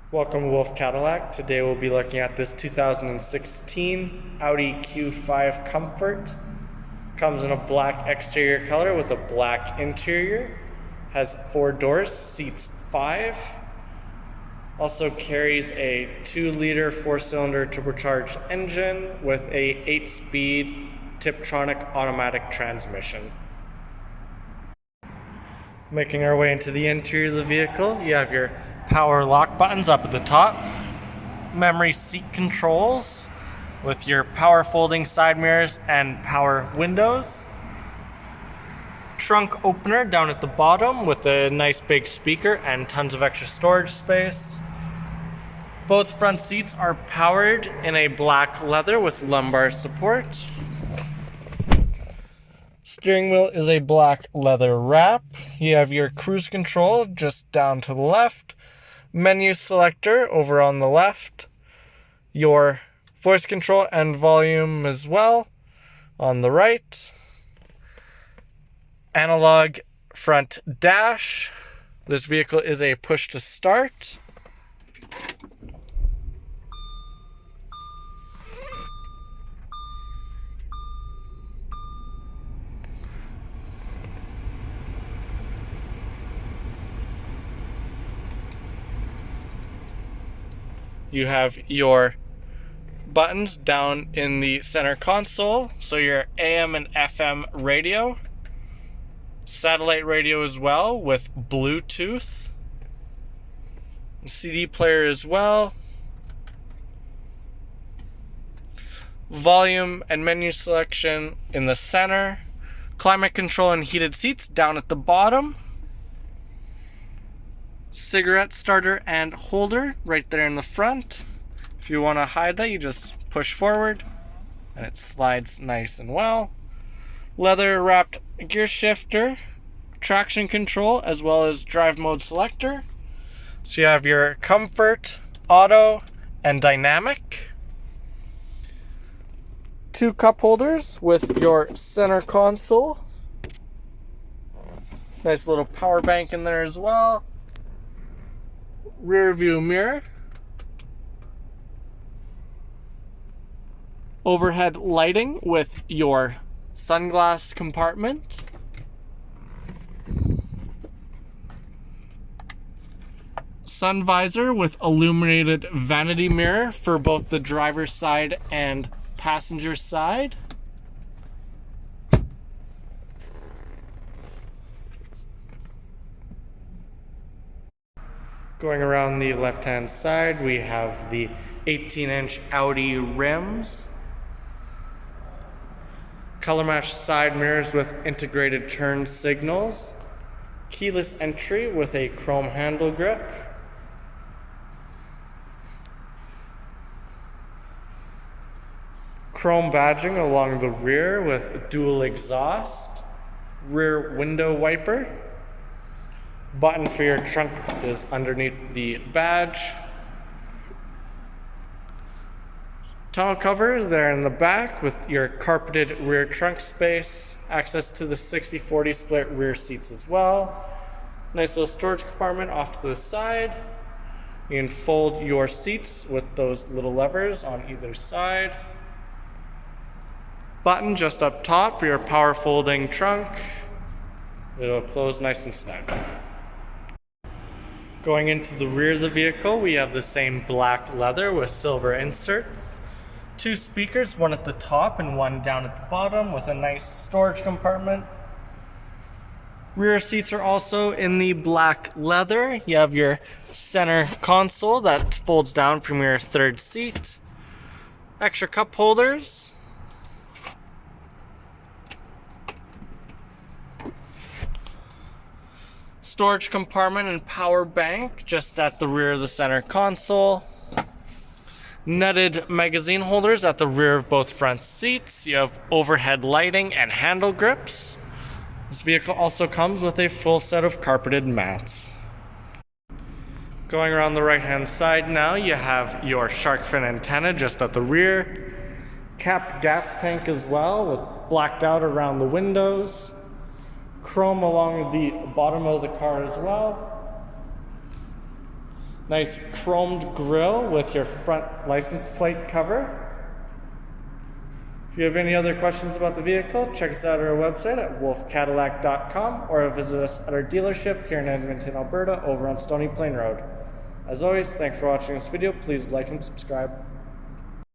Welcome to Wolfe Cadillac. Today we'll be looking at this 2016 Audi Q5 Komfort. Comes in a black exterior color with a black interior. Has 4 doors, seats 5. Also carries a 2-liter 4-cylinder turbocharged engine with a 8-speed Tiptronic automatic transmission. Making our way into the interior of the vehicle, you have your power lock buttons up at the top, memory seat controls with your power folding side mirrors and power windows, trunk opener down at the bottom with a nice big speaker and tons of extra storage space. Both front seats are powered in a black leather with lumbar support. Steering wheel is a black leather wrap. You have your cruise control just down to the left. Menu selector over on the left. Your voice control and volume as well on the right. Analog front dash. This vehicle is a push to start. You have your buttons down in the center console, so your AM and FM radio, satellite radio as well with Bluetooth, CD player as well, volume and menu selection in the center, climate control and heated seats down at the bottom, cigarette starter and holder right there in the front. If you want to hide that, you just push forward and it slides nice and well. Leather wrapped gear shifter, traction control, as well as drive mode selector. So you have your comfort, auto, and dynamic. 2 cup holders with your center console. Nice little power bank in there as well. Rear view mirror, overhead lighting with your sunglass compartment, sun visor with illuminated vanity mirror for both the driver's side and passenger side. Going around the left-hand side, we have the 18-inch Audi rims, color-matched side mirrors with integrated turn signals, keyless entry with a chrome handle grip, chrome badging along the rear with dual exhaust, rear window wiper. Button for your trunk is underneath the badge. Tonneau cover there in the back with your carpeted rear trunk space. Access to the 60/40 split rear seats as well. Nice little storage compartment off to the side. You can fold your seats with those little levers on either side. Button just up top for your power folding trunk. It'll close nice and snug. Going into the rear of the vehicle, we have the same black leather with silver inserts. 2 speakers, one at the top and one down at the bottom with a nice storage compartment. Rear seats are also in the black leather. You have your center console that folds down from your 3rd seat. Extra cup holders. Storage compartment and power bank just at the rear of the center console. Netted magazine holders at the rear of both front seats. You have overhead lighting and handle grips. This vehicle also comes with a full set of carpeted mats. Going around the right hand side now, you have your shark fin antenna just at the rear. Capped gas tank as well with blacked out around the windows. Chrome along the bottom of the car as well. Nice chromed grille with your front license plate cover. If you have any other questions about the vehicle, check us out at our website at wolfecadillac.com or visit us at our dealership here in Edmonton, Alberta over on Stony Plain Rd. As always, thanks for watching this video. Please like and subscribe.